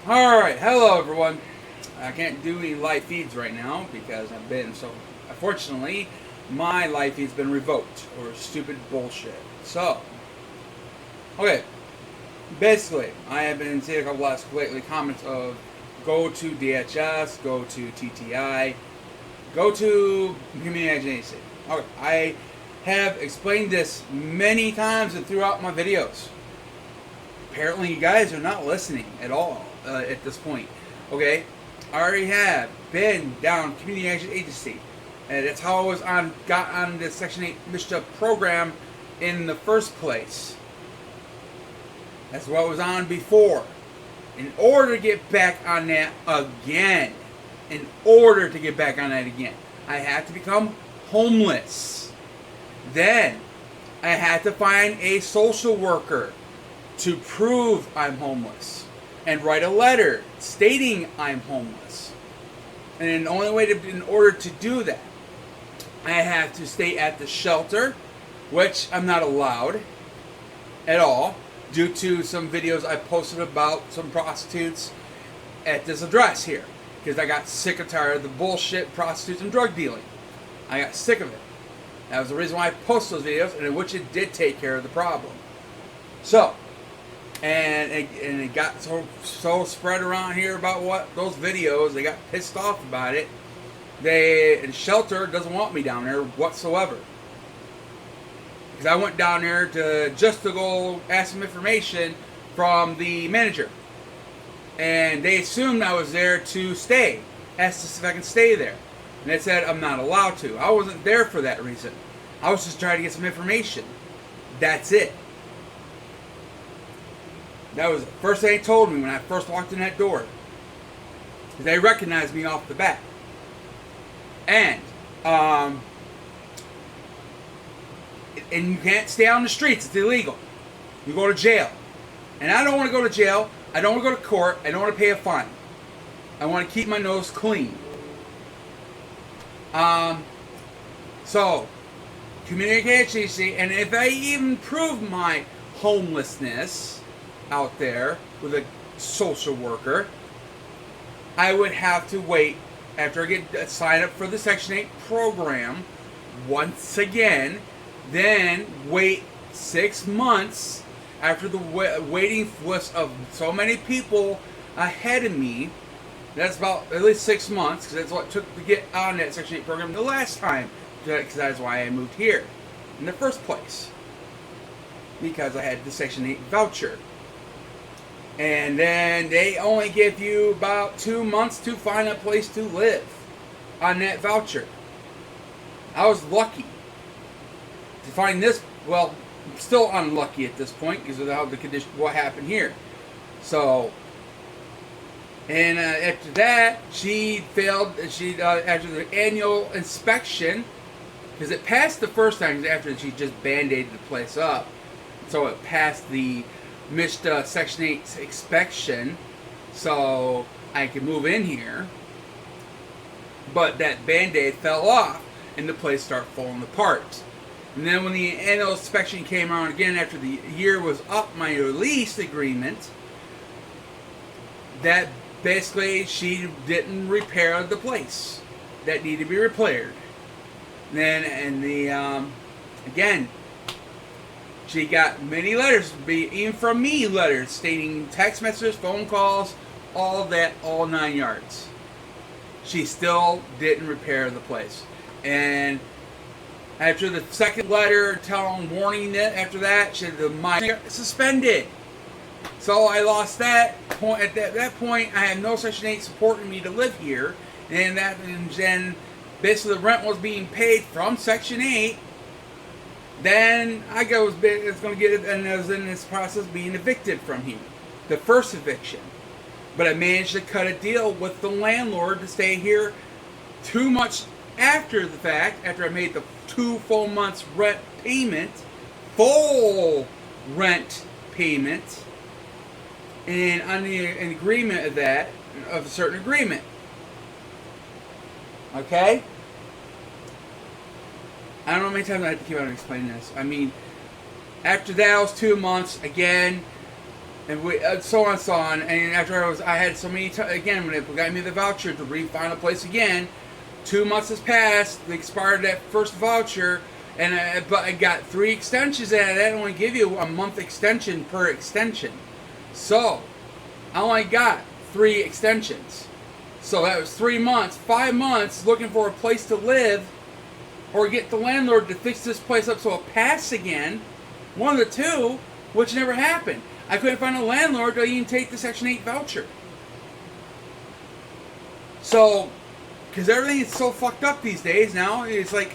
Alright, hello everyone. I can't do any live feeds right now because I've been so. Unfortunately, my live feed's been revoked or stupid bullshit. So, okay. Basically, I have been seeing a couple last lately comments of go to DHS, go to TTI, go to Community Action Agency. Okay, I have explained this many times and throughout my videos. Apparently, you guys are not listening at all at this point. Okay, I already have been down Community Action Agency, and that's how I got on the Section 8 MSHA program in the first place. That's what I was on before. In order to get back on that again, I have to become homeless. Then I had to find a social worker to prove I'm homeless and write a letter stating I'm homeless. And the only way in order to do that, I have to stay at the shelter, which I'm not allowed at all due to some videos I posted about some prostitutes at this address here, because I got sick and tired of the bullshit prostitutes and drug dealing. I got sick of it. That was the reason why I posted those videos, and in which it did take care of the problem. So, and it got so spread around here about what those videos, they got pissed off about it. And shelter doesn't want me down there whatsoever. Because I went down there just to go ask some information from the manager. And they assumed I was there to stay. Asked us if I can stay there. And they said I'm not allowed to. I wasn't there for that reason. I was just trying to get some information. That's it. That was the first thing they told me when I first walked in that door. They recognized me off the bat. And you can't stay on the streets. It's illegal. You go to jail. And I don't want to go to jail. I don't want to go to court. I don't want to pay a fine. I want to keep my nose clean. So, communication, and if I even prove my homelessness out there with a social worker, I would have to wait after I get signed up for the Section 8 program once again, then wait 6 months after the waiting list of so many people ahead of me. That's about at least 6 months, because that's what it took to get on that Section 8 program the last time, because that's why I moved here in the first place, because I had the Section 8 voucher. And then they only give you about 2 months to find a place to live on that voucher. I was lucky to find this. Well, I'm still unlucky at this point because of how the condition, what happened here. So, and after that, she failed. After the annual inspection, because it passed the first time. After she just band-aided the place up, so it passed the MSHA Section 8 inspection, so I could move in here. But that band-aid fell off, and the place started falling apart. And then when the annual inspection came around again after the year was up, my lease agreement, that basically she didn't repair the place that needed to be repaired. Then again, she got many letters, even from me, letters stating text messages, phone calls, all of that, all 9 yards. She still didn't repair the place. And after the second letter warning that after that, she had the minor suspended. So I lost that point. At that point, I had no Section 8 supporting me to live here. And then basically the rent was being paid from Section 8. Then I was going to get it, and I was in this process being evicted from here. The first eviction. But I managed to cut a deal with the landlord to stay here 2 months after the fact, after I made the 2 full months rent payment, full rent payment, and on an agreement of a certain agreement. Okay? I don't know how many times I have to keep on explaining this. I mean, after that, it was 2 months. Again, And so on and so on. And after I had so many again, when it got me the voucher to find a place again, 2 months has passed. They expired that first voucher, and but I got 3 extensions, and they only give you a month extension per extension. So I only got 3 extensions. So that was 3 months, 5 months looking for a place to live, or get the landlord to fix this place up so it'll pass again. One of the two, which never happened. I couldn't find a landlord to even take the Section 8 voucher. So, because everything is so fucked up these days now, it's like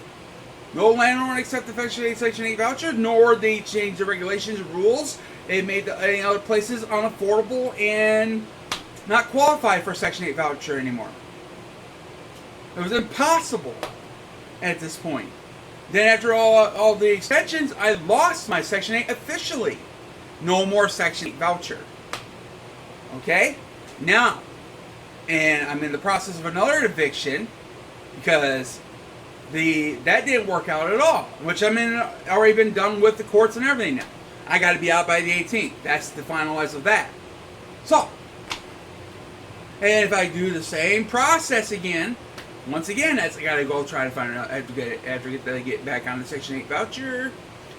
no landlord accept the Section 8 voucher, nor they change the regulations and rules. They made any other places unaffordable and not qualify for Section 8 voucher anymore. It was impossible at this point. Then after all the extensions, I lost my Section 8 officially. No more Section 8 voucher. Okay? Now, and I'm in the process of another eviction because that didn't work out at all. Which already been done with the courts and everything now. I got to be out by the 18th. That's the finalize of that. So, and if I do the same process again, once again, I got to go try to find out. I have to get back on the Section 8 voucher.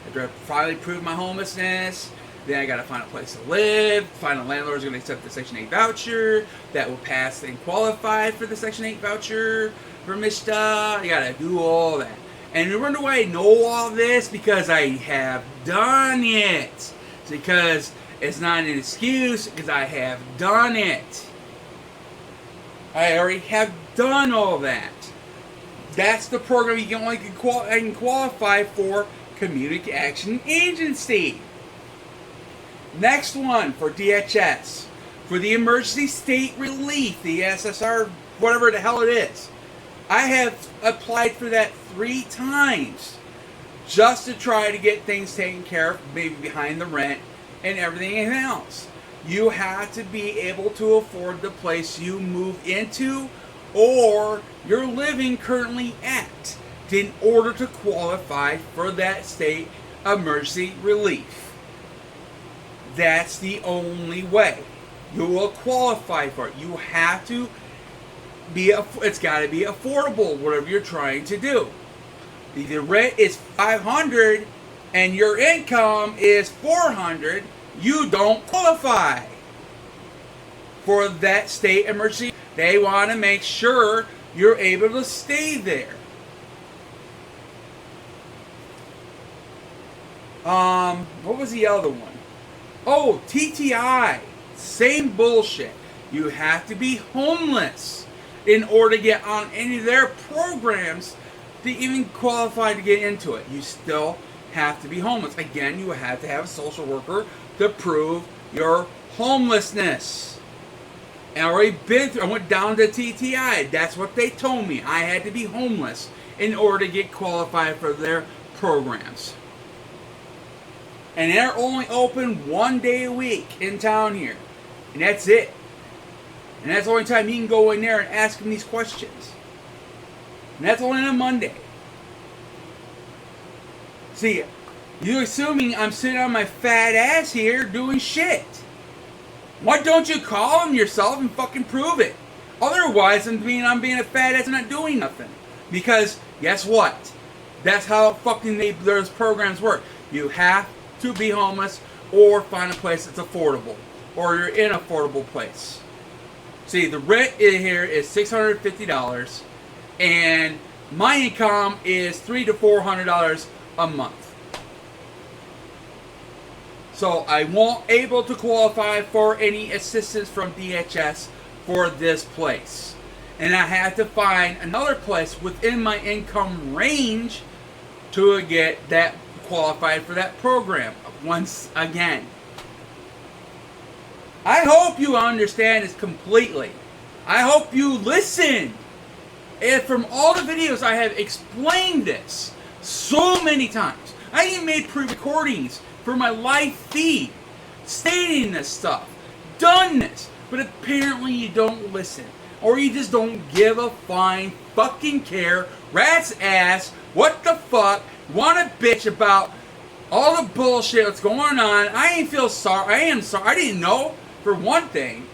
After I finally prove my homelessness, then I got to find a place to live. Find a landlord who's going to accept the Section 8 voucher that will pass and qualify for the Section 8 voucher for Mishta. You got to do all that. And you wonder why I know all this? Because I have done it. It's because it's not an excuse, because I have done it. I already have done all that. That's the program you can only qualify for Community Action Agency. Next one for DHS. For the Emergency State Relief, the SSR, whatever the hell it is. I have applied for that 3 times just to try to get things taken care of, maybe behind the rent and everything else. You have to be able to afford the place you move into or you're living currently at in order to qualify for that state emergency relief. That's the only way you will qualify for it. You have to it's got to be affordable, whatever you're trying to do. If the rent is $500 and your income is $400, you don't qualify for that state emergency. They want to make sure you're able to stay there. What was the other one? Oh, TTI. Same bullshit. You have to be homeless in order to get on any of their programs to even qualify to get into it. You still have to be homeless. Again, you have to have a social worker to prove your homelessness. And I went down to TTI. That's what they told me. I had to be homeless in order to get qualified for their programs. And they're only open 1 day a week in town here. And that's it. And that's the only time you can go in there and ask them these questions. And that's only on a Monday. See, you're assuming I'm sitting on my fat ass here doing shit. Why don't you call them yourself and fucking prove it? Otherwise, I'm being a fat ass and not doing nothing. Because, guess what? That's how fucking those programs work. You have to be homeless or find a place that's affordable. Or you're in an affordable place. See, the rent in here is $650, and my income is $300 to $400 a month. So I won't able to qualify for any assistance from DHS for this place. And I have to find another place within my income range to get that qualified for that program once again. I hope you understand this completely. I hope you listen. And from all the videos I have explained this so many times. I even made pre-recordings for my live feed stating this stuff. Done this. But apparently you don't listen. Or you just don't give a fine fucking care. Rat's ass. What the fuck? Want to bitch about all the bullshit that's going on. I ain't feel sorry. I am sorry. I didn't know, for one thing.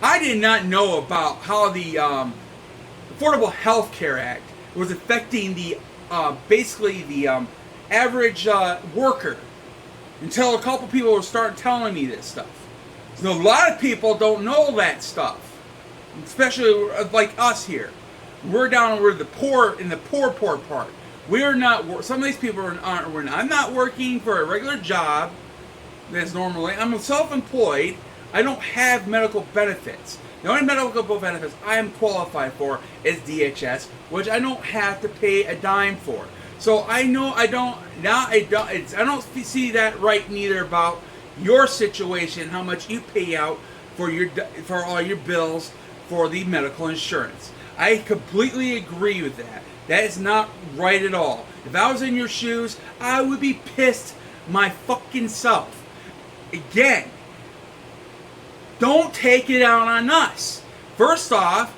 I did not know about how the Affordable Health Care Act was affecting the basically the average worker until a couple people were starting telling me this stuff. So a lot of people don't know that stuff, especially like us here. We're the poor in the poor part. We're not. Some of these people aren't. I'm not working for a regular job. That's normally. I'm self-employed. I don't have medical benefits. The only medical benefits I am qualified for is DHS, which I don't have to pay a dime for. So I know I don't see that right neither about your situation, how much you pay out for all your bills for the medical insurance. I completely agree with that. That is not right at all. If I was in your shoes, I would be pissed my fucking self. Again, don't take it out on us. First off,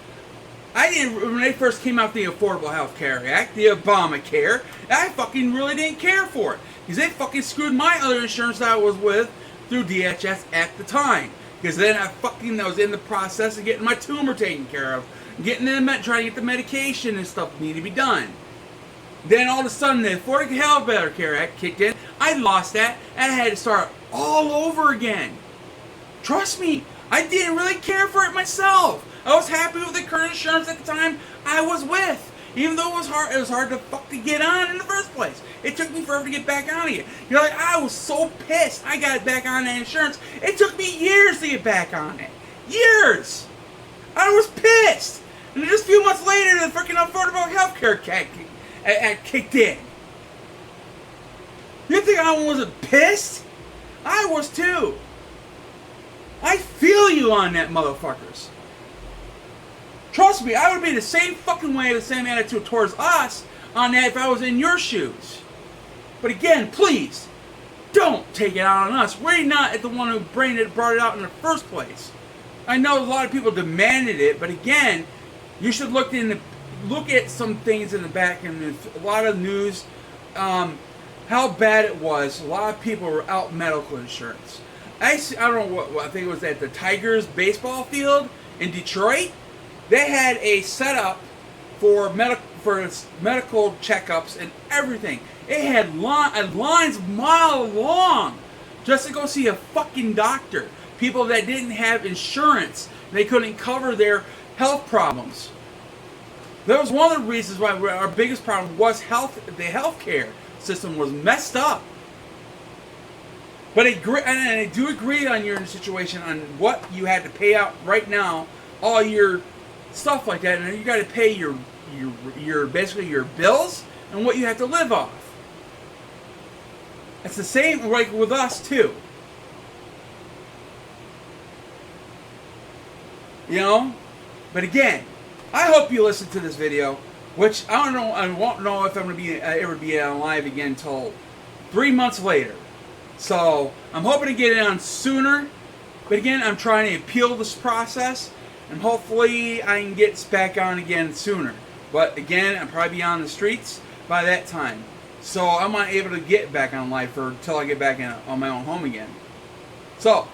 when they first came out with the Affordable Health Care Act, the Obamacare, I fucking really didn't care for it. Because they fucking screwed my other insurance that I was with through DHS at the time. Because then I was in the process of getting my tumor taken care of. Trying to get the medication and stuff that needed to be done. Then all of a sudden the Affordable Health Care Act kicked in. I lost that and I had to start all over again. Trust me, I didn't really care for it myself. I was happy with the current insurance at the time I was with. Even though it was hard to fucking get on in the first place. It took me forever to get back on again. You're like, I was so pissed I got back on that insurance. It took me years to get back on it. Years! I was pissed! And just a few months later, the freaking Affordable Health Care Act kicked in. You think I wasn't pissed? I was too. I feel you on that, motherfuckers. Trust me, I would be the same fucking way, the same attitude towards us on that if I was in your shoes. But again, please, don't take it out on us. We're not the one who brought it out in the first place. I know a lot of people demanded it, but again, you should look at some things in the back and a lot of news, how bad it was. A lot of people were out medical insurance. I don't know what I think it was at the Tigers baseball field in Detroit. They had a setup for medical checkups and everything. It had lines mile long just to go see a fucking doctor. People that didn't have insurance, they couldn't cover their health problems. That was one of the reasons why our biggest problem was the healthcare system was messed up. But I do agree on your situation on what you had to pay out right now, all your stuff like that, and you got to pay your basically your bills and what you have to live off. It's the same like with us too. You know? But again, I hope you listen to this video, which I don't know, I won't know if I'm going to ever be on live again until 3 months later. So, I'm hoping to get it on sooner. But again, I'm trying to appeal this process, and hopefully I can get back on again sooner. But again, I'll probably be on the streets by that time. So, I'm not able to get back on live until I get back on my own home again. So,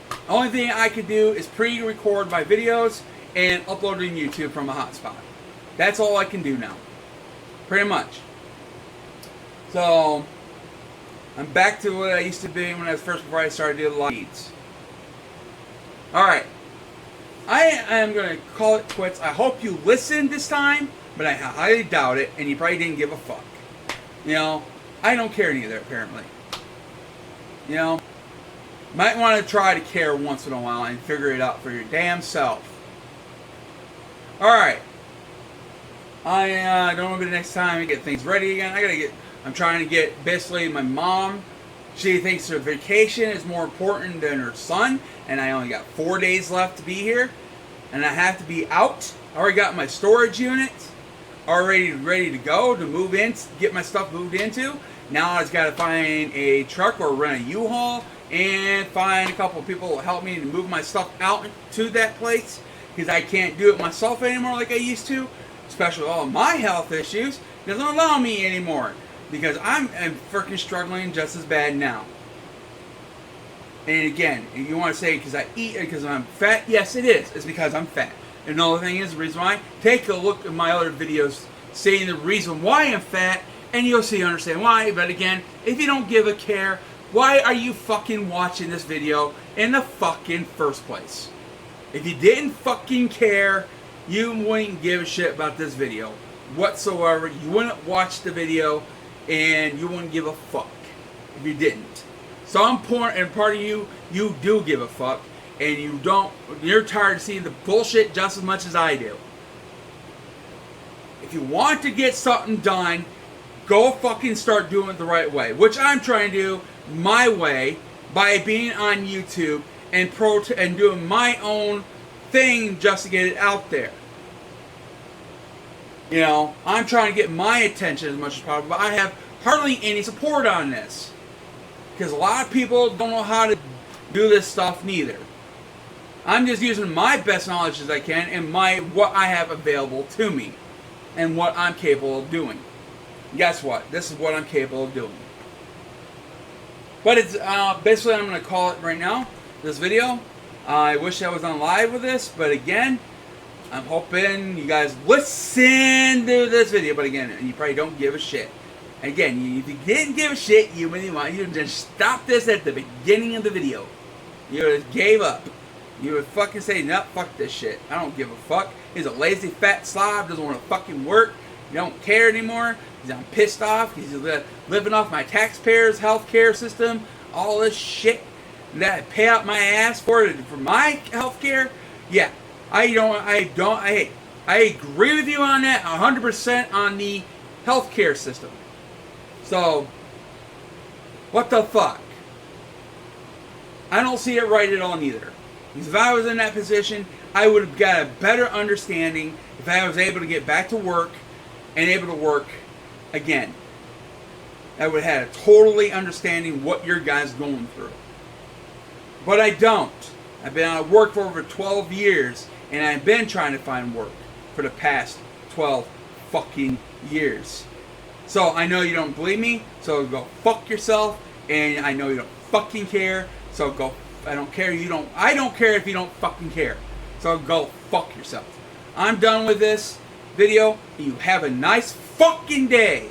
the only thing I could do is pre-record my videos and upload it to YouTube from a hotspot. That's all I can do now. Pretty much. So, I'm back to what I used to be when I was before I started doing live feeds. Alright. I am going to call it quits. I hope you listened this time, but I highly doubt it, and you probably didn't give a fuck. You know, I don't care neither, apparently. You know, might want to try to care once in a while and figure it out for your damn self. Alright. I don't know the next time I get things ready again. I'm trying to get, basically, my mom, she thinks her vacation is more important than her son, and I only got 4 days left to be here, and I have to be out. I already got my storage unit already ready to go to move in, get my stuff moved into. Now I just got to find a truck or rent a U-Haul and find a couple of people who will help me to move my stuff out to that place, because I can't do it myself anymore like I used to, especially all my health issues. Doesn't allow me anymore. Because I'm freaking struggling just as bad now. And again, if you want to say because I eat because I'm fat, yes, it is. It's because I'm fat. And another thing is the reason why. Take a look at my other videos saying the reason why I'm fat, and you'll see, understand why. But again, if you don't give a care, why are you fucking watching this video in the fucking first place? If you didn't fucking care, you wouldn't give a shit about this video whatsoever. You wouldn't watch the video, and you wouldn't give a fuck if you didn't. Some point and part of you do give a fuck, and you don't. You're tired of seeing the bullshit just as much as I do. If you want to get something done, go fucking start doing it the right way, which I'm trying to do my way by being on YouTube and and doing my own thing just to get it out there. You know, I'm trying to get my attention as much as possible, but I have hardly any support on this. Because a lot of people don't know how to do this stuff neither. I'm just using my best knowledge as I can and what I have available to me. And what I'm capable of doing. Guess what? This is what I'm capable of doing. But it's basically I'm going to call it right now, this video. I wish I was on live with this, but again, I'm hoping you guys listen to this video. But again, you probably don't give a shit. Again, if you didn't give a shit, you would just stop this at the beginning of the video. You would have gave up. You would fucking say, no, fuck this shit. I don't give a fuck. He's a lazy fat slob, doesn't want to fucking work. You don't care anymore. I'm pissed off. He's living off my taxpayers' health care system. All this shit that I pay out my ass for my health care. Yeah, I agree with you on that 100% on the health care system. So, what the fuck? I don't see it right at all neither. Because if I was in that position, I would have got a better understanding if I was able to get back to work and able to work again. I would have had a totally understanding what your guys going through. But I don't. I've been out of work for over 12 years, and I've been trying to find work for the past 12 fucking years. So I know you don't believe me, so go fuck yourself, and I know you don't fucking care, so go. I don't care. I don't care if you don't fucking care. So go fuck yourself. I'm done with this video. You have a nice fucking day.